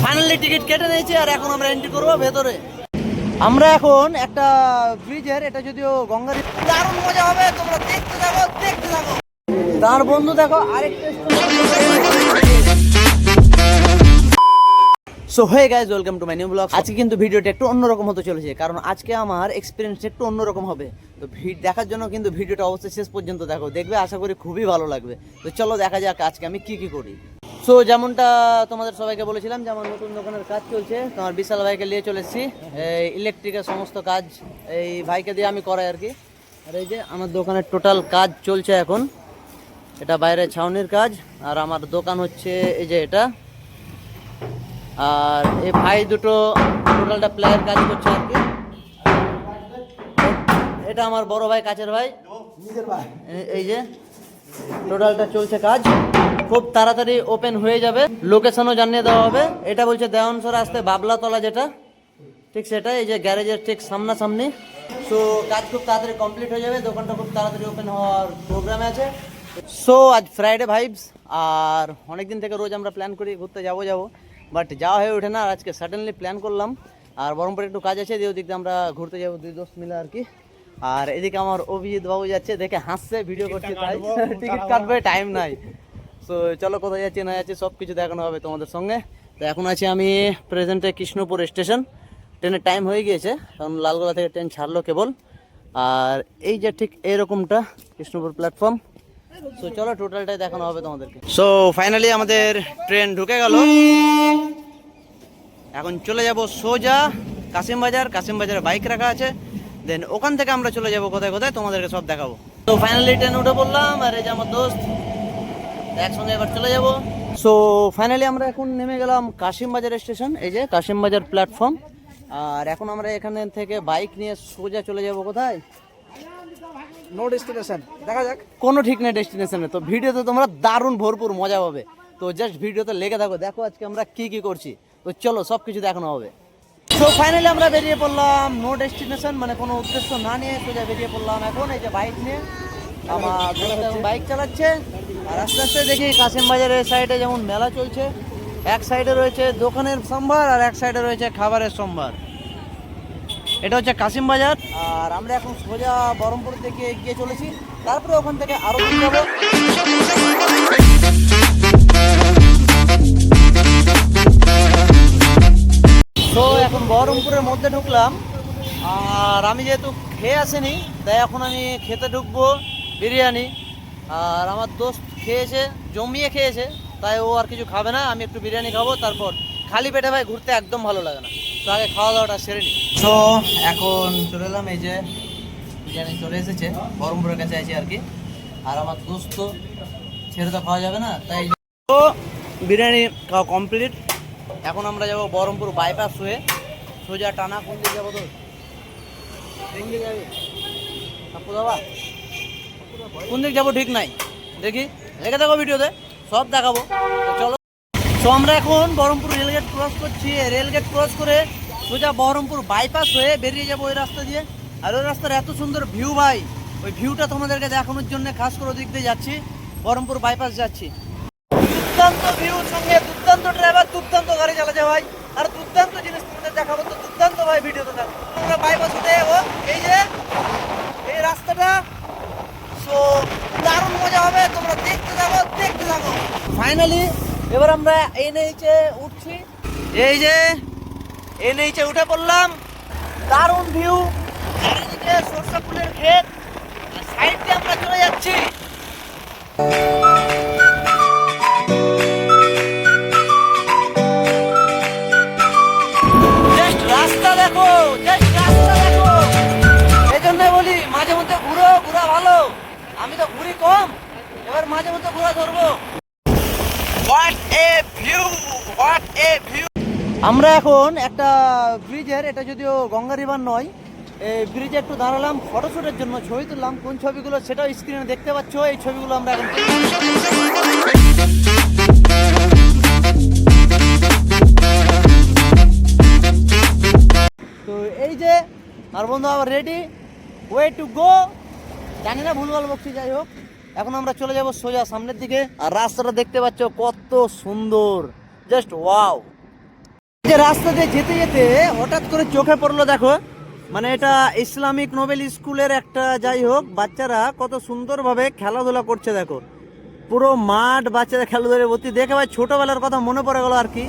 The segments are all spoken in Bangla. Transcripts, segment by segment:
ফাইনালি টিকিট কেটে নিয়েছি আর এখন আমরা এন্ট্রি করবো ভেতরে। আমরা এখন একটা ব্রিজের, এটা যদিও গঙ্গার, দারুণ মজা হবে, তোমরা দেখতে থাকো দেখতে থাকো। তার বন্ধু দেখো আরেকটা। So hey guys, welcome to my new blog. আজকে কিন্তু ভিডিওটা একটু অন্যরকম হতে চলেছে, কারণ আজকে আমার এক্সপিরিয়েন্স একটু অন্যরকম হবে। তো দেখার জন্য কিন্তু ভিডিওটা অবশ্যই শেষ পর্যন্ত দেখো, দেখবে আশা করি খুবই ভালো লাগবে। তো চলো দেখা যাক আজকে আমি কি কি করি। সো যেমনটা তোমাদের সবাইকে বলেছিলাম যে আমার নতুন দোকানের কাজ চলছে, তোমার বিশাল ভাইকে নিয়ে চলে এসেছি। এই ইলেকট্রিকের সমস্ত কাজ এই ভাইকে দিয়ে আমি করাই আর কি। আর এই যে আমার দোকানের টোটাল কাজ চলছে এখন, এটা বাইরে ছাউনির কাজ, আর আমার দোকান হচ্ছে এই যে এটা। আর এই ভাই দুটো টোটালটা প্লেয়ার কাজ করছে আর কি। এটা আমার বড় ভাই, কাছের ভাই, নিজের ভাই। এই যে টোটালটা চলছে কাজ, খুব তাড়াতাড়ি ওপেন হয়ে যাবে। লোকেশনও জানিয়ে দেওয়া হবে। এটা বলছে দেওয়ানসর আসতে বাবলাতলা, যেটা ঠিক সেটা, এই যে গ্যারেজের ঠিক সামনাসামনি। সো কাজ খুব তাড়াতাড়ি কমপ্লিট হয়ে যাবে, দোকানটা খুব তাড়াতাড়ি ওপেন হওয়ার প্রোগ্রামে আছে। সো আজ ফ্রাইডে ভাইবস, আর অনেকদিন থেকে রোজ আমরা প্ল্যান করি ঘুরতে যাবো বাট যাওয়া হয়ে ওঠে না। আর আজকে সাডেনলি প্ল্যান করলাম, আর বহরমপুরে একটু কাজ আছে, দিয়ে ওদিকে আমরা ঘুরতে যাবো দুই দোস্ত মিলে আর কি। আর এদিকে আমার অভিজিৎ বাবু যাচ্ছে, দেখে হাসছে, ভিডিও করছি তাই টিকিট কাটবে, টাইম নাই। সো চলো কোথায় যাচ্ছি না যাচ্ছি সব কিছু দেখানো হবে তোমাদের সঙ্গে। তো এখন আছি আমি প্রেজেন্টে কৃষ্ণপুর স্টেশন। ট্রেনের টাইম হয়ে গিয়েছে, কারণ লালগোলা থেকে ট্রেন ছাড়লো কেবল। আর এই যে ঠিক এরকমটা কৃষ্ণপুর প্ল্যাটফর্ম। সো চলো টোটালটাই দেখানো হবে তোমাদেরকে। সো ফাইনালি আমাদের ট্রেন ঢুকে গেল, এখন চলে যাব সোজা কাশিমবাজারে বাইক রাখা আছে। দেন ওখান থেকে আমরা চলে যাব কোথায় কোথায় তোমাদেরকে সব দেখাবো। তো ফাইনালি ট্রেন উঠে পড়লাম, আর এই যে আমার দোস্ত, একসঙ্গে এবার চলে যাব। সো ফাইনালি আমরা এখন নেমে গেলাম কাশিমবাজার স্টেশন, এই যে কাশিমবাজার প্ল্যাটফর্ম। আর এখন আমরা এখানে থেকে বাইক নিয়ে সোজা চলে যাব কোথায়, নো ডেস্টিনেশন, দেখা যাক। কোনো ঠিক নেই ডেস্টিনেশনে। তো ভিডিওতে তোমরা দারুণ ভরপুর মজা পাবে, তো জাস্ট ভিডিওতে লেগে থাকো, দেখো আজকে আমরা কি কি করছি। তো চলো সব কিছু দেখানো হবে। তো ফাইনালি আমরা বেরিয়ে পড়লাম, নো ডেস্টিনেশন মানে কোনো উদ্দেশ্য না নিয়ে সোজা বেরিয়ে পড়লাম এখন এই যে বাইক নিয়ে। আমার বাইক চালাচ্ছে, আর আস্তে আস্তে দেখি কাশিমবাজারের সাইডে যেমন মেলা চলছে, এক সাইডে রয়েছে দোকানের সম্ভার আর এক সাইডে রয়েছে খাবারের সম্ভার। এটা হচ্ছে কাশিমবাজার, আর আমরা এখন সোজা বহরমপুর থেকে এগিয়ে চলেছি, তারপরে ওখান থেকে আরো দূর যাবো। তো এখন বহরমপুরের মধ্যে ঢুকলাম, আর আমি যেহেতু খেয়ে আসিনি তাই এখন আমি খেতে ঢুকবো বিরিয়ানি। আর আমার দোস্ত খেয়েছে, জমিয়ে খেয়েছে, তাই ও আর কিছু খাবে না, আমি একটু বিরিয়ানি খাবো। তারপর খালি পেটে ভাই ঘুরতে একদম ভালো লাগে না, তো আগে খাওয়া দাওয়াটা সেরে নিই। তো এখন চলে এলাম, এই যে বিরিয়ানি চলে এসেছে, বহরমপুরের কাছে আছি আর কি। আর আমার দোস্ত ছেড়ে তো খাওয়া যাবে না, তাই তো বিরিয়ানি খাওয়া কমপ্লিট। এখন আমরা যাবো বহরমপুর বাইপাস হয়ে সোজা টানা। কোন দিকে যাবো তো, কোন দিকে যাবি বাবা, কোন দিকে যাবো ঠিক নাই, দেখি লেগে থাকো ভিডিওতে সব দেখাবো। তো চলো। তো আমরা এখন বহরমপুর রেলগেট ক্রস করছি, রেলগেট ক্রস করে সোজা বহরমপুর বাইপাস হয়ে বেরিয়ে যাবো ওই রাস্তা দিয়ে। আর ওই রাস্তার এত সুন্দর ভিউ ভাই, ওই ভিউটা তোমাদেরকে দেখানোর জন্য খাস করে ওদিক দিয়ে যাচ্ছি, বহরমপুর বাইপাস যাচ্ছি। দুর্দান্ত ভিউর সঙ্গে দুর্দান্ত ড্রাইভার, দুর্দান্ত গাড়ি চালাচ্ছে ভাই, আর দুর্দান্ত জিনিস তোমাদের দেখাবো। তো দুর্দান্ত ভাই ভিডিওতে দেখো। আমরা বাইপাস উঠে যাবো, এই যে এই রাস্তাটা। সো দারুণ মজা হবে, তোমরা দেখতে থাকো। ফাইনালি এবার আমরা এনএইচে উঠছি, এই যে এনএইচে উঠে পড়লাম। দারুণ ভিউ, চারিদিকে সরষা ফুলের ক্ষেত, আর সাইড দিয়ে আমরা চলে যাচ্ছি। রাস্তা দেখো, এই জন্য বলি মাঝে মধ্যে ঘুরা ভালো। আমি তো ঘুরি কম, এবার মাঝে মধ্যে ঘুরা ধরবো। আমরা এখন একটা ব্রিজের, এটা যদিও গঙ্গা রিভার নয়, এই ব্রিজে একটু দাঁড়ালাম ফটোশুটের জন্য, ছবি তুললাম। কোন ছবিগুলো সেটাও স্ক্রিনে দেখতে পাচ্ছ, এই ছবিগুলো আমরা এখন। তো এই যে আর বন্ধু আবার রেডি, ওয়ে টু গো। জানি না ভুলভাল বকছি, যাই হোক এখন আমরা চলে যাব সোজা সামনের দিকে। আর রাস্তাটা দেখতে পাচ্ছ কত সুন্দর, জাস্ট ওয়াও। যে রাস্তা দিয়ে যেতে যেতে হঠাৎ করে চোখে পড়লো, দেখো মানে এটা ইসলামিক নোবেল স্কুলের একটা, যাই হোক বাচ্চারা কত সুন্দরভাবে খেলাধুলা করছে, দেখো পুরো মাঠ বাচ্চারা খেলাধুলা ভর্তি, দেখে ভাই ছোটবেলার কথা মনে পড়ে গেল আর কি।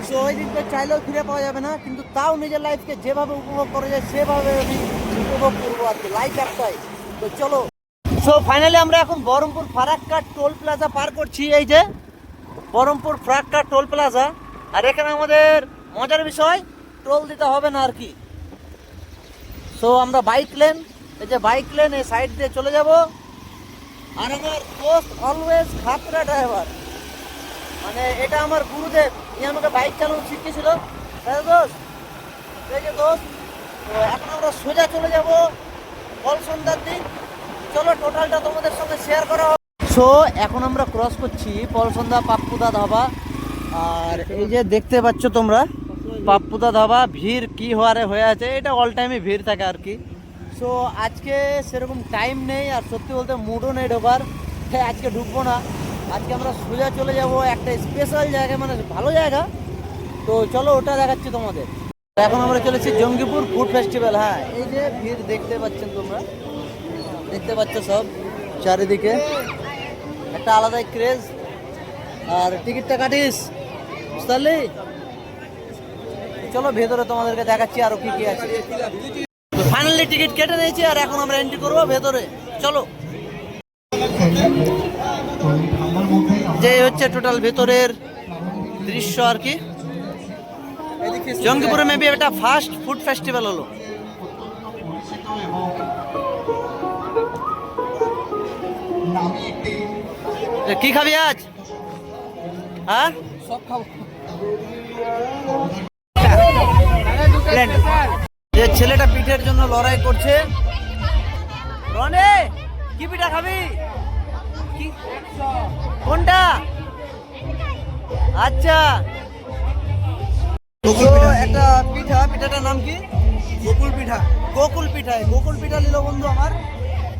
সো ওই দিনটা চাইলেও ফিরে পাওয়া যাবে না, কিন্তু তাও নিজের লাইফকে যেভাবে উপভোগ করা যায় সেভাবে আমি উপভোগ করবো আর কি, লাইফ একটাই। তো চলো, সো ফাইনালি আমরা এখন বহরমপুর ফারাক্কা টোল প্লাজা পার করছি। এই যে বহরমপুর ফারাক্কা টোল প্লাজা, আর এখানে আমাদের মজার বিষয় টোল দিতে হবে না আর কি। সো আমরা বাইক লেন, এই যে বাইক লেন, এই সাইড দিয়ে চলে যাব। আর আমার দোস্ত অলওয়েজ খাতরা ড্রাইভার, মানে এটা আমার গুরুদেব, ইনি আমাকে বাইক চালানো শিখিয়েছিল। তাই দোস্ত, এই যে দোস্ত, তো এখন আমরা সোজা চলে যাব পলসন্ধ্যার দিক। চলো টোটালটা তোমাদের সঙ্গে শেয়ার করা হবে। সো এখন আমরা ক্রস করছি পলসন্ধ্যা পাপ্পুদা ধাবা, আর এই যে দেখতে পাচ্ছ তোমরা পাপ্পুদা ধাবা, ভিড় কি হারে হয়ে আছে, এটা অল টাইমে ভিড় থাকে আর কি। সো আজকে সেরকম টাইম নেই, আর সত্যি বলতে মুডও নেই ঢোকার, আজকে ঢুকবো না। আজকে আমরা সোজা চলে যাব একটা স্পেশাল জায়গা, মানে ভালো জায়গা। তো চলো ওটা দেখাচ্ছি তোমাদের। এখন আমরা চলেছি জঙ্গিপুর ফুড ফেস্টিভ্যাল। হ্যাঁ, এই যে ভিড় দেখতে পাচ্ছেন তোমরা, দেখতে পাচ্ছ সব চারিদিকে, একটা আলাদাই ক্রেজ। আর টিকিটটা কাটিস বুঝলি? চলো ভেতরে তোমাদেরকে দেখাচ্ছি আরো কি কি আছে। ফাইনালি টিকিট কেটে নিয়েছি, আর এখন আমরা এন্ট্রি করবো ভেতরে। চলো, যে হচ্ছে টোটাল ভেতরের দৃশ্য আর কি। জঙ্গিপুরে মেবি এটা ফার্স্ট ফুড ফেস্টিভ্যাল হলো। কি খাবি আজ? হ্যাঁ, সব খাবো। যে ছেলেটা পিঠের জন্য লড়াই করছে। রনে, কি পিঠা খাবি? কোনটা? আচ্ছা, একটা পিঠা, পিঠাটার নাম কি? গোকুল পিঠা। গোকুল পিঠা, গোকুল পিঠা নিল বন্ধু আমার।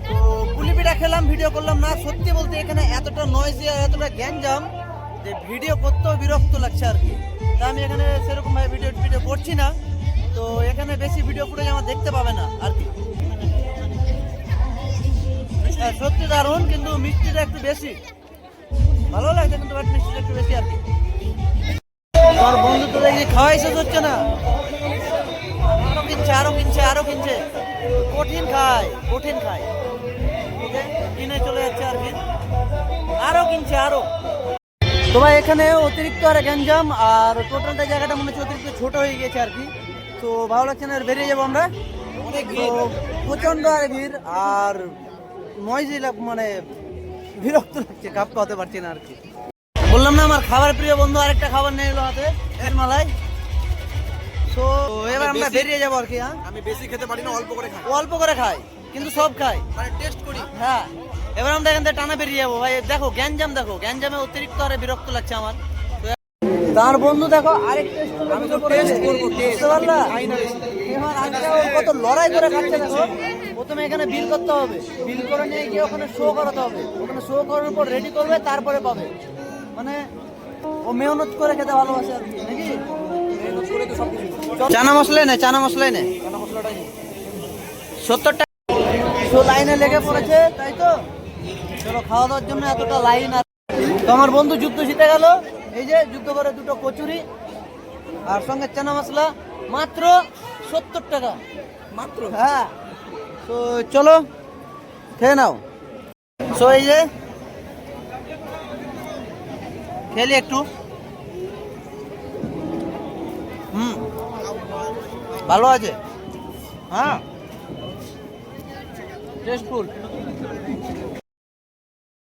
তো পুলি পিঠা খেলাম, ভিডিও করলাম না। সত্যি বলতে এখানে এতটা নয়েজি আর এতটা গ্যাঞ্জাম যে ভিডিও করতেও বিরক্ত লাগছে আর কি। তা আমি এখানে সেরকম ভাবে ভিডিও করছি না। তো এখানে বেশি ভিডিও ফুটেজ আমার দেখতে পাবে না আর কি। হ্যাঁ, সত্যি দারুণ, কিন্তু মিষ্টিটা একটু বেশি ভালো লাগছে, কিন্তু মিষ্টিটা একটু বেশি আর কি। আমার বন্ধু তো দেখি খাওয়াই শেষ হচ্ছে না, আরো কিনছে আরো কিনছে আরো কিনছে, কঠিন খায় কঠিন খায়, কিনে চলে যাচ্ছে আর কি, আরো কিনছে আরো। তো ভাই এখানে অতিরিক্ত আর গ্যাঞ্জাম, আর টোটালটা জায়গাটা মনে হচ্ছে অতিরিক্ত ছোট হয়ে গেছে আর কি। তো ভালো লাগছে না, আর বেরিয়ে যাবো আমরা। অনেক তো প্রচন্ড আর ভিড়, আর নয়জি মানে বিরক্ত লাগছে, কাপ খাওয়াতে পারছি না আর কি। বললাম না আমার খাবার প্রিয় বন্ধু আরেকটা খাবার নিয়ে এলো হাতে, মালাই। তো এবার আমরা বেরিয়ে যাবো আর কি। হ্যাঁ, আমি বেশি খেতে পারি না, অল্প করে খাই। অল্প করে খাই কিন্তু সব খাই, মানে টেস্ট করি। হ্যাঁ, এবার আমরা এখান থেকে টানা বেরিয়ে যাবো ভাই। দেখো গ্যাঞ্জাম, দেখো গ্যাঞ্জামে অতিরিক্ত আরে বিরক্ত লাগছে আমার। তার বন্ধু দেখো আরেকটা, আমি তো টেস্ট করবো, টেস্ট পারলা? খাই না বেশি। এবার আজকে ও কত লড়াই করে খাচ্ছে দেখো। প্রথমে এখানে বিল করতে হবে, বিল করে নিয়ে গিয়ে ওখানে শো করাতে হবে, ওখানে শো করার পর রেডি করবে, তারপরে পাবে। মানে ও মেহনত করে খেতে ভালোবাসে আর কি, নাকি? মেহনত করে তো সব কিছু। চানা মশলাই নে, চানা মশলাই নে, চানা মশলাটাই নেই। 70 টাকা। তো লাইনে লেগে পড়েছে, তাই তো। চলো, খাওয়া দাওয়ার জন্য এতটা লাইন। আর তো আমার বন্ধু যুদ্ধ জিতে গেল, এই যে যুদ্ধ করে দুটো কচুরি আর সঙ্গে চানা মশলা, মাত্র 70 টাকা মাত্র। হ্যাঁ। তো চলো খেয়ে নাও। সো এই যে খেলি একটু। ভালো আছে, হ্যাঁ, টেস্টফুল।